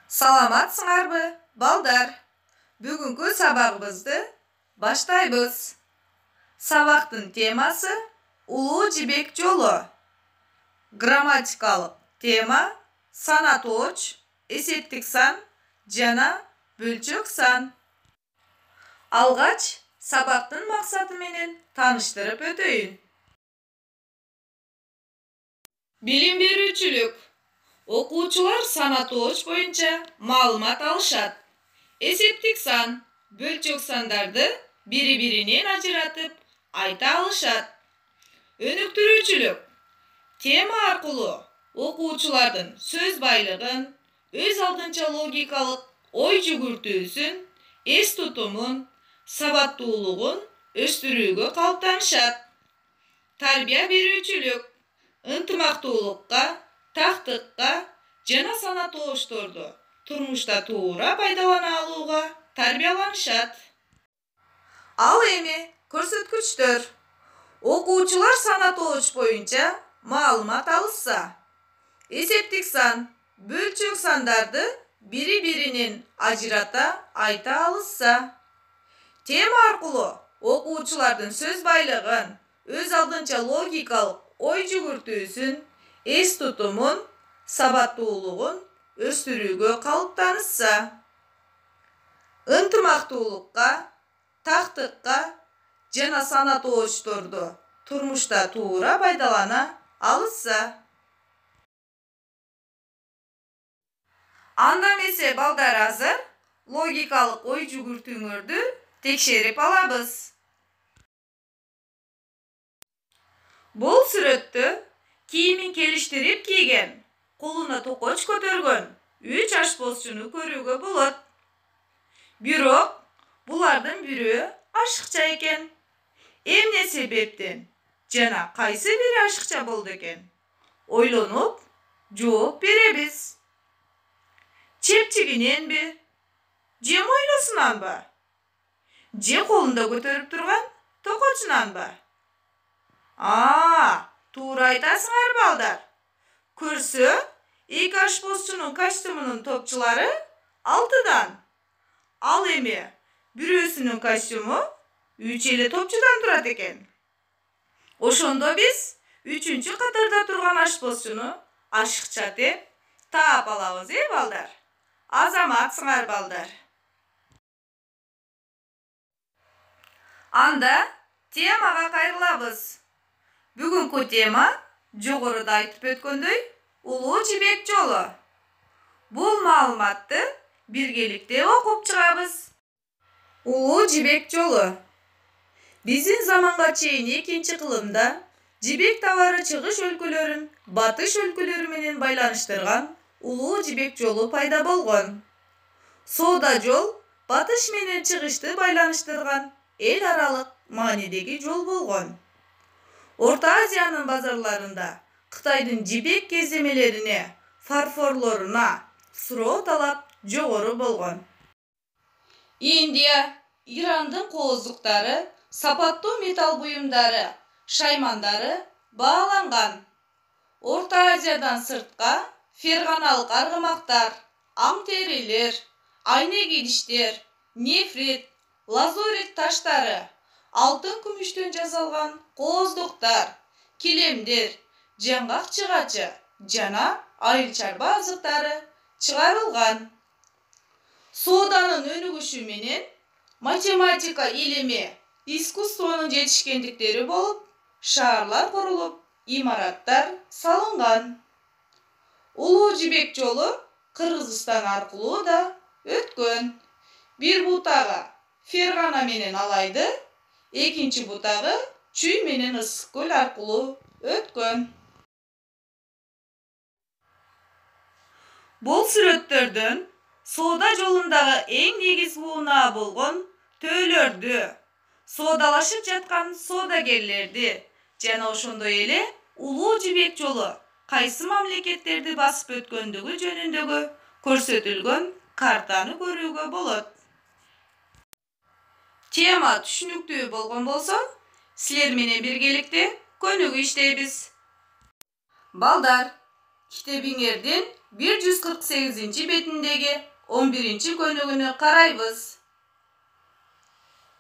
Саламатсыңарбы, балдар? Бүгүнкү сабагыбызды баштайбыз. Сабактын темасы Улуу Жибек жолу. Грамматикалык тема санатооч, эсептик сан жана бөлчөк сан. Алгач сабактын максаты менен тааныштырып өтөйүн. Билим берүүчүлүк. Окуучулар санатооч боюнча маалымат алышат. Эсептик сан, бөлчөк сандарды бири-биринен ажыратып айта алышат. Өнүктүрүүчүлүк. Тема аркылуу окуучулардын сөз байлыгын, өз алдынча логикалык ой жүгүртүүсүн, эс тутумун, сабаттуулугун өстүрүүгө калыптанышат. Тарбия берүүчүлүк. Ынтымактуулукка, тактыкка жана санатоочторду турмушта туура пайдалана алууга тарбияланышат. Ал эми көрсөткүчтөр. Окуучулар санатооч боюнча маалымат алышса, эсептик сан, бөлчөк сандарды бири-биринен ажырата айта алышса, тема аркылуу окуучулардын сөз байлыгын, өз алдынча логикалык ой жүгүртүүсүн, эс тутумун, сабаттуулугун өстүрүүгө калыптанышса, ынтымактуулукка, тактыкка жана санатоочторду турмушта туура пайдалана алышса. Анда эмесе балдар азыр логикалык ой жүгүртүүңөрдү текшерип алабыз. Бул сүрөттө кийимин келиштирип кийген, колуна токоч көтөргөн 3 ашпозчуну көрүүгө болот. Бирок булардын бирөө ашыкча экен. Эмне себептен жана кайсы бири ашыкча болду экен? Ойлонуп, жооп беребиз. Чепчигиненби? Же мойлосунанбы? Же колунда көтөрүп турган токочунанбы? Туура айтасыңар балдар. Көрсө, эки ашпозчунун костюмунун топчулары 6дан. Ал эми бирөөсүнүн костюму 3 эле топчудан турат экен. Ошондо биз 3-чү катарда турган ашпозчуну ашыкча деп таап алабыз, балдар? Азаматсыңар балдар. Анда темага кайрылабыз. Бүгүнкү тема жогоруда айтып өткөндөй Улуу Жибек жолу. Бул маалыматты биргеликте окуп чыгабыз. Улуу Жибек жолу. Биздин заманга чейин 2-кылымда жибек табары чыгыш өлкөлөрүн батыш өлкөлөрү менен байланыштырган Улуу Жибек жолу пайда болгон. Соода жол батыш менен чыгышты байланыштырган эл аралык маанидеги жол болгон. Орта Азиянын базарларында Кытайдын жибек кездемелерине, фарфорлоруна суроо талап жогору болгон. Индия, Ирандын кооздуктары, сапаттуу металл буюмдары, шаймандары бааланган. Орта Азиядан сыртка ферганалык аргымактар, аң терилер, айнек идиштер, нефрит, лазурит таштары, алтын күмүштөн жасалган кооздуктар, килемдер, жаңгак чыгачы жана айыл чарба азыктары чыгарылган. Сооданын өнүгүшү менен математика илими, искусствонун жетишкендиктери болуп, шаарлар курулуп, имараттар салынган. Улуу Жибек жолу Кыргызстан аркылуу да өткөн. Бир бутагы Фергана менен Алайды, экинчи бутагы Чүй менен Ысык көл аркылуу өткөн. Бул сүрөттөрдөн соода жолундагы эң негизги унаа болгон төөлөрдү, соодалашып жаткан соодагерлерди жана ошондой эле Улуу Жибек жолу кайсы мамлекеттерди басып өткөндүгү жөнүндөгү көрсөтүлгөн картаны көрүүгө болот. Тема түшүнүктүү болгон болсо, силер менен биргеликте көнүгүү иштейбиз. Балдар, китебиңердин 148 betindegi 11 könөгүнө карайбыз.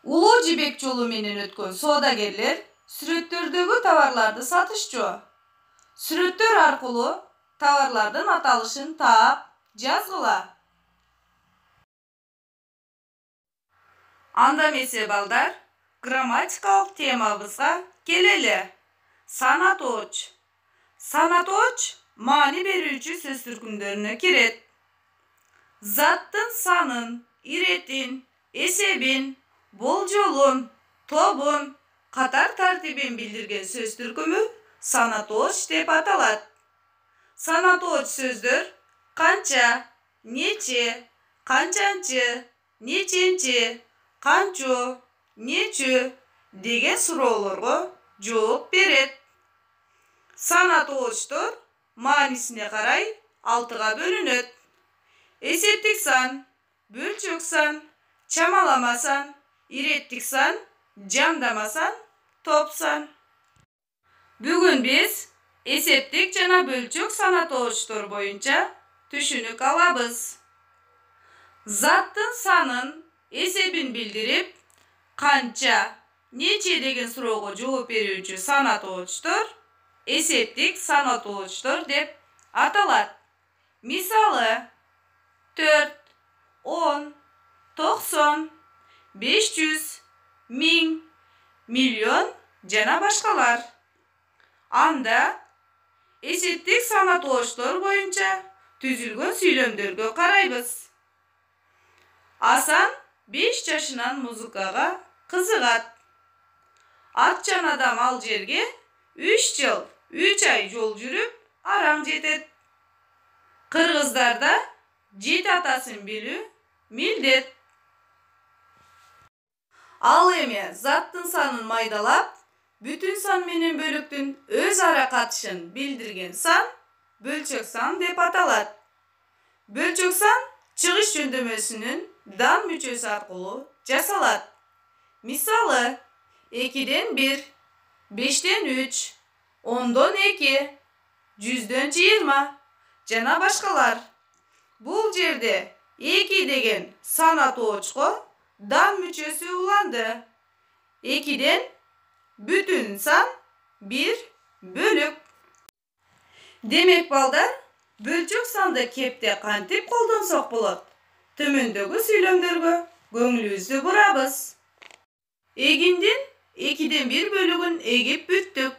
Улуу жибек жолу менен өткөн соодагерлер сүрөттөрдөгү товарларды сатышчу. Сүрөттөр аркылуу товарлардын аталышын таап жазгыла. Анда эмесе балдар, грамматикалык темабызга келели. Санаточ. Санаточ маани берүүчү сөз түркүмдөрүнө кирет. Заттын санын, иретин, эсебин, болжолун, тобун, катар тартибин билдирген сөз түркүмү санаточ деп аталат. Санаточ сөздөр канча, нече, канчанчы, неченчи, канчу, нечү деген суроолорго жооп берет. Санаточтор маанисине карай 6га бөлүнөт. Эсептик сан, бөлчөк сан, чамалама сан, иреттик сан, жамдама сан, топ сан. Бүгүн биз эсептик жана бөлчөк санаточтор боюнча түшүнүк алабыз. Заттын санын, эсебин билдирип, канча, нече деген суроого жооп берүүчү санаточтор эсептик санаточтор деп аталат. Мисалы 4, 10, 90, 500, 1000, миллион жана башкалар. Анда эсептик санаточтор боюнча түзүлгөн сүйлөмдөргө карайбыз. Асан 5 жашынан музыкага кызыгат. Атчан адам ал жерге 3 жыл, 3 ай жол жүрүп, араң жетет. Кыргыздарда 7 атасын билүү милдет. Ал эми заттын санын майдалап, бүтүн сан менен бөлүктүн өз ара катышын билдирген сан бөлчөк сан деп аталат. Бөлчөк сан чыгыш жөндөмөсүнүн дан мүчөсү аркылуу жасалат. Мисалы 2ден 1, 5ден 3, 10дон 2, 100дөн 20 жана башкалар. Бул жерде 2 деген санаточко дан мүчөсү уланды. 2ден бүтүн сан 1 бөлүк. Демек балдар, бөлчөк санды кепте кантип колдонсок болот? Төмөндөгү сүйлөмдөргө көңүлүбүздү бурабыз. Эгиндин 2ден 1 бөлүгүн эгип бүттүк.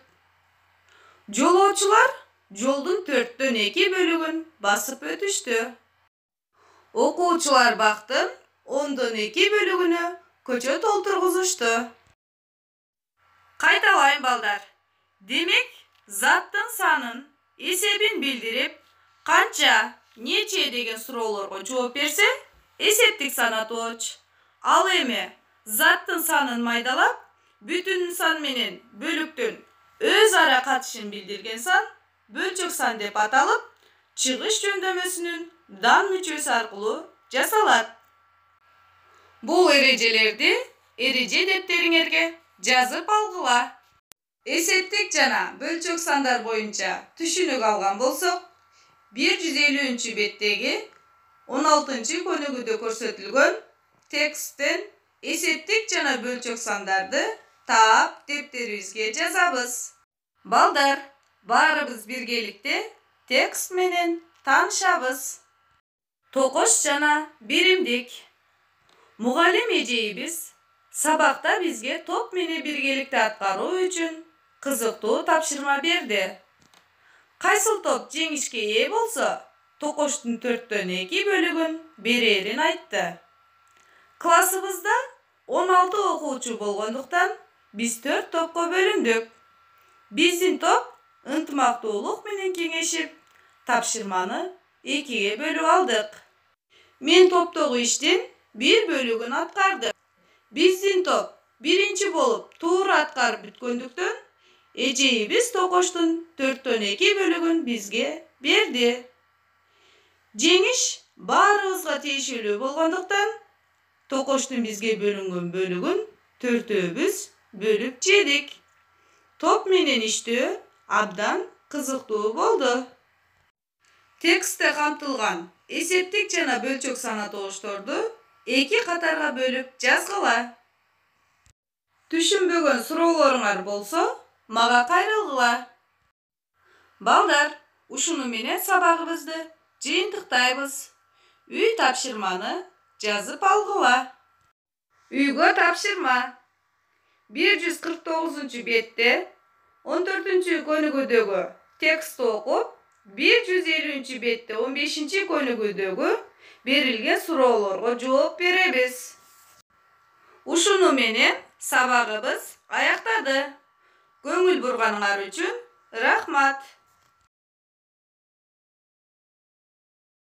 Жолоочулар жолдун 4дөн 2 бөлүгүн басып өтүштү. Окуучулар бактын 10дон 2 бөлүгүнө көчө толтургузушту. Кайталайм балдар. Демек, заттын санын, эсебин билдирип, канча, нече деген суроолорго жооп берсе, эсептик санаточ. Ал эми заттын санын майдалап, бүтүн сан менен бөлүктүн өз ара катышын билдирген сан бөлчөк сан деп аталып, чыгыш жөндөмөсүнүн дан мүчөсү аркылуу жасалат. Бул эрежелерди эреже дептериңерге жазып алгыла. Эсептик жана бөлчөк сандар боюнча түшүнүк алган болсок, 150 беттеги 16 көнөгүдө көрсөтүлгөн тексттен эсептик жана бөлчөк сандарды таап дептерибизге жазабыз. Балдар, баарыбыз биргеликте текст менен таанышабыз. Токош жана биримдик. Мугалим эжейибиз сабакта бизге топ менен биргеликте аткаруу үчүн кызыктуу тапшырма берди. Кайсыл топ жеңишке ээ болсо, токоштун 4дөн 2 бөлүгүн берерин айтты. Классыбызда 16 окуучу болгондуктан биз 4 топко бөлүндүк. Биздин топ ынтымактуулук менен кеңешип, тапшырманы 2ге бөлүп алдык. Мен топтогу иштин 1 бөлүгүн аткардым. Биздин топ биринчи болуп туура аткарып бүткөндүктөн, эжейибиз токоштун 4дөн 2 бөлүгүн бизге берди. Жеңиш баарыбызга тиешелүү болгондуктан, токоштун бизге бөлүнгөн бөлүгүн 4-өбүз бөлүп жедик. Топ менен иштөө абдан кызыктуу болду. Tekstте камтылган эсептик жана бөлчөк сана тогушторду 2 катарга бөлүп жазгыла. Түшүнбөгөн суроолоруңар болсо, мага кайрылгыла. Балдар, ушуну менен сабагыбызды жыйынтыктайбыз. Үй тапшырманы жазып алгыла. Үйгө тапшырма. 149 бетте 14 көнүгүүдөгү текстти окуп, 150 бетте 15 көнүгүүдөгү берилген суроолорго жооп беребиз. Ушуну менен сабагыбыз аяктады. Көңүл бурганыңар үчүн рахмат.